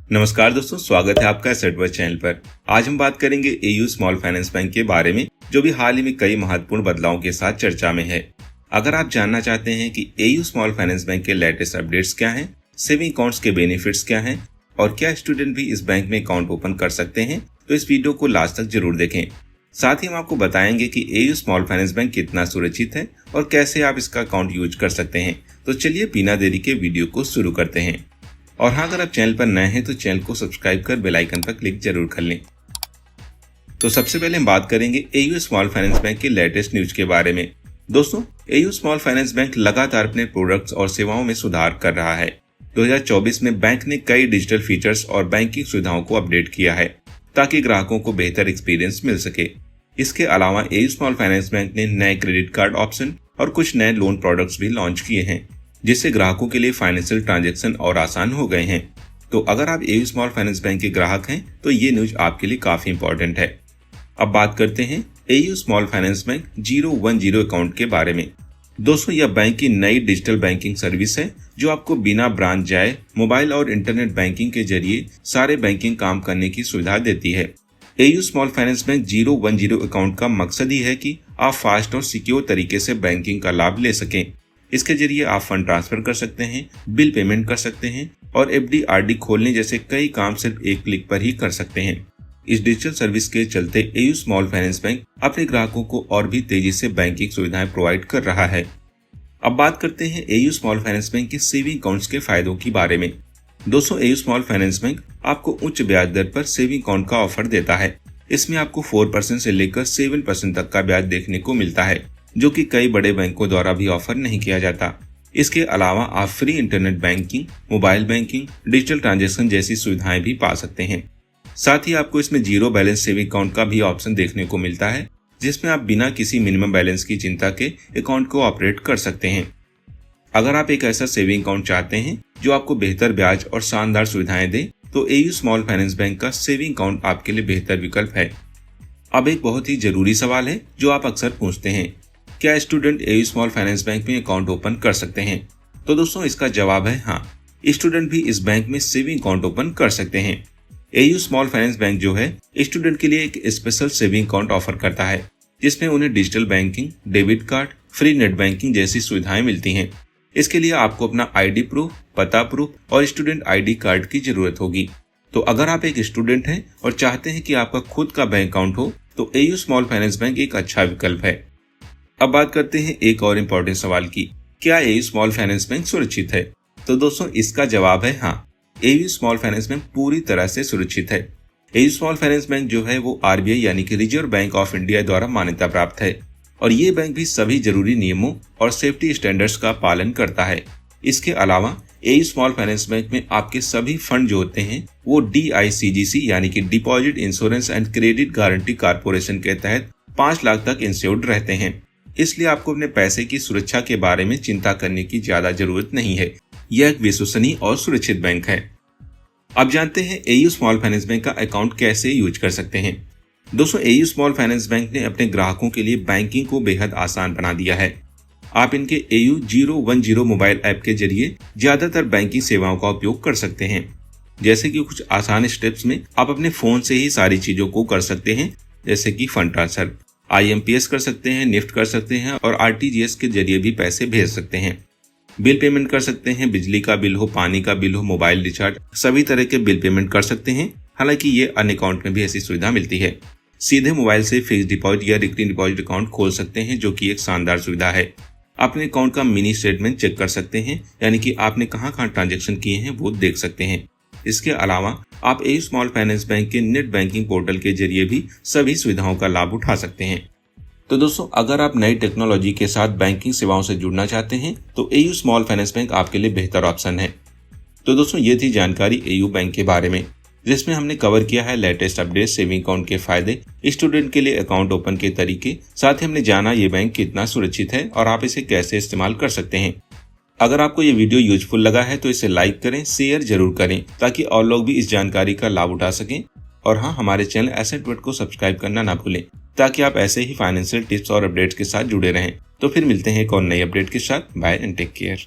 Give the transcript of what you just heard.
नमस्कार दोस्तों, स्वागत है आपका एसेट वर्ल्ड चैनल पर। आज हम बात करेंगे एयू स्मॉल फाइनेंस बैंक के बारे में, जो भी हाल ही में कई महत्वपूर्ण बदलावों के साथ चर्चा में है। अगर आप जानना चाहते हैं कि एयू स्मॉल फाइनेंस बैंक के लेटेस्ट अपडेट्स क्या हैं, सेविंग अकाउंट्स के बेनिफिट्स क्या हैं और क्या स्टूडेंट भी इस बैंक में अकाउंट ओपन कर सकते हैं, तो इस वीडियो को लास्ट तक जरूर देखें। साथ ही हम आपको बताएंगे कि एयू स्मॉल फाइनेंस बैंक कितना सुरक्षित है और कैसे आप इसका अकाउंट यूज कर सकते हैं। तो चलिए बिना देरी के वीडियो को शुरू करते हैं। और हाँ, अगर आप चैनल पर नए हैं तो चैनल को सब्सक्राइब कर बेल आइकन पर क्लिक जरूर कर लें। तो सबसे पहले हम बात करेंगे एयू स्मॉल फाइनेंस बैंक के लेटेस्ट न्यूज के बारे में। दोस्तों, एयू स्मॉल फाइनेंस बैंक लगातार अपने प्रोडक्ट्स और सेवाओं में सुधार कर रहा है। 2024 में बैंक ने कई डिजिटल फीचर्स और बैंकिंग सुविधाओं को अपडेट किया है ताकि ग्राहकों को बेहतर एक्सपीरियंस मिल सके। इसके अलावा एयू स्मॉल फाइनेंस बैंक ने नए क्रेडिट कार्ड ऑप्शन और कुछ नए लोन प्रोडक्ट्स भी लॉन्च किए हैं, जिससे ग्राहकों के लिए फाइनेंशियल ट्रांजैक्शन और आसान हो गए हैं। तो अगर आप एयू स्मॉल फाइनेंस बैंक के ग्राहक हैं तो ये न्यूज आपके लिए काफी इंपॉर्टेंट है। अब बात करते हैं AU small finance bank 010 account के बारे में। दोस्तों, यह बैंक की नई डिजिटल बैंकिंग सर्विस है जो आपको बिना ब्रांच जाए मोबाइल और इंटरनेट बैंकिंग के जरिए सारे बैंकिंग काम करने की सुविधा देती है। AU small finance bank 010 account का मकसद ही है कि आप फास्ट और सिक्योर तरीके से बैंकिंग का लाभ ले सकें। इसके जरिए आप फंड ट्रांसफर कर सकते हैं, बिल पेमेंट कर सकते हैं और एफडी आरडी खोलने जैसे कई काम सिर्फ एक क्लिक पर ही कर सकते हैं। इस डिजिटल सर्विस के चलते एयू स्मॉल फाइनेंस बैंक अपने ग्राहकों को और भी तेजी से बैंकिंग सुविधाएं प्रोवाइड कर रहा है। अब बात करते हैं एयू स्मॉल फाइनेंस बैंक के सेविंग अकाउंट्स के फायदों के बारे में। दोस्तों, एयू स्मॉल फाइनेंस बैंक आपको उच्च ब्याज दर पर सेविंग अकाउंट का ऑफर देता है। इसमें आपको 4% से लेकर 7% तक का ब्याज देखने को मिलता है, जो कि कई बड़े बैंकों द्वारा भी ऑफर नहीं किया जाता। इसके अलावा आप free internet banking, mobile banking, digital transaction जैसी सुविधाएं भी पा सकते हैं। साथ ही आपको इसमें जीरो बैलेंस सेविंग अकाउंट का भी ऑप्शन देखने को मिलता है, जिसमें आप बिना किसी मिनिमम बैलेंस की चिंता के अकाउंट को ऑपरेट कर सकते हैं। अगर आप एक ऐसा सेविंग अकाउंट चाहते हैं जो आपको बेहतर ब्याज और शानदार सुविधाएं दे, तो एयू स्मॉल फाइनेंस बैंक का सेविंग अकाउंट आपके लिए बेहतर विकल्प है। अब एक बहुत ही जरूरी सवाल है जो आप अक्सर पूछते हैं, क्या student AU small finance bank में अकाउंट ओपन कर सकते हैं? तो दोस्तों, इसका जवाब है हाँ, स्टूडेंट भी इस बैंक में सेविंग अकाउंट ओपन कर सकते हैं। एयू स्मॉल फाइनेंस बैंक जो है स्टूडेंट के लिए एक स्पेशल सेविंग अकाउंट ऑफर करता है, जिसमें उन्हें digital banking, debit card, free net banking जैसी सुविधाएं मिलती हैं। इसके लिए आपको अपना आईडी प्रूफ, पता प्रूफ और स्टूडेंट आईडी कार्ड की जरूरत होगी। तो अगर आप एक स्टूडेंट हैं और चाहते हैं कि आपका खुद का बैंक अकाउंट हो, तो एयू स्मॉल फाइनेंस बैंक एक अच्छा विकल्प है। अब बात करते हैं एक और इम्पोर्टेंट सवाल की, क्या एयू स्मॉल फाइनेंस बैंक सुरक्षित है? तो दोस्तों, इसका जवाब है हाँ, एयू स्मॉल फाइनेंस बैंक पूरी तरह से सुरक्षित है। एयू स्मॉल फाइनेंस बैंक जो है वो आरबीआई यानी कि रिजर्व बैंक ऑफ इंडिया द्वारा मान्यता प्राप्त है और ये बैंक भी सभी जरूरी नियमों और सेफ्टी स्टैंडर्ड्स का पालन करता है। इसके अलावा एयू स्मॉल फाइनेंस बैंक में आपके सभी फंड जो होते हैं वो DICGC यानी कि deposit insurance and credit guarantee corporation के तहत 5 लाख तक इंश्योर्ड रहते हैं। इसलिए आपको अपने पैसे की सुरक्षा के बारे में चिंता करने की ज्यादा जरूरत नहीं है। यह एक विश्वसनीय और सुरक्षित बैंक है। अब जानते हैं एयू स्मॉल फाइनेंस बैंक का अकाउंट कैसे यूज कर सकते हैं। दोस्तों, एयू स्मॉल फाइनेंस बैंक ने अपने ग्राहकों के लिए बैंकिंग को बेहद आसान बना दिया है। आप इनके एयू 010 मोबाइल ऐप के जरिए ज्यादातर बैंकिंग सेवाओं का उपयोग कर सकते हैं। जैसे कि कुछ आसान स्टेप्स में आप अपने फोन से ही सारी चीजों को कर सकते हैं, जैसे कि फंड ट्रांसफर, IMPS कर सकते हैं, निफ्ट कर सकते हैं और RTGS के जरिए भी पैसे भेज सकते हैं। बिल पेमेंट कर सकते हैं, बिजली का बिल हो, पानी का बिल हो, मोबाइल रिचार्ज, सभी तरह के बिल पेमेंट कर सकते हैं। हालांकि ये अन्य अकाउंट में भी ऐसी सुविधा मिलती है। सीधे मोबाइल से फिक्स डिपॉजिट या रिकरिंग डिपॉजिट अकाउंट खोल सकते हैं, जो कि एक शानदार सुविधा है। अपने अकाउंट का मिनी स्टेटमेंट चेक कर सकते हैं, यानी कि आपने कहाँ ट्रांजेक्शन किए हैं वो देख सकते हैं। इसके अलावा आप एयू स्मॉल फाइनेंस बैंक के नेट बैंकिंग पोर्टल के जरिए भी सभी सुविधाओं का लाभ उठा सकते हैं। तो दोस्तों, अगर आप नई टेक्नोलॉजी के साथ बैंकिंग सेवाओं से जुड़ना चाहते हैं तो एयू स्मॉल फाइनेंस बैंक आपके लिए बेहतर ऑप्शन है। तो दोस्तों, ये थी जानकारी एयू बैंक के बारे में, जिसमें हमने कवर किया है लेटेस्ट अपडेट, सेविंग अकाउंट के फायदे, स्टूडेंट के लिए अकाउंट ओपन के तरीके, साथ ही हमने जाना ये बैंक कितना सुरक्षित है और आप इसे कैसे इस्तेमाल कर सकते हैं। अगर आपको ये वीडियो यूजफुल लगा है तो इसे लाइक करें, शेयर जरूर करें ताकि और लोग भी इस जानकारी का लाभ उठा सकें। और हाँ, हमारे चैनल एसेट वर्ल्ड को सब्सक्राइब करना ना भूलें ताकि आप ऐसे ही फाइनेंशियल टिप्स और अपडेट्स के साथ जुड़े रहें। तो फिर मिलते हैं एक और नई अपडेट के साथ। Bye and take care.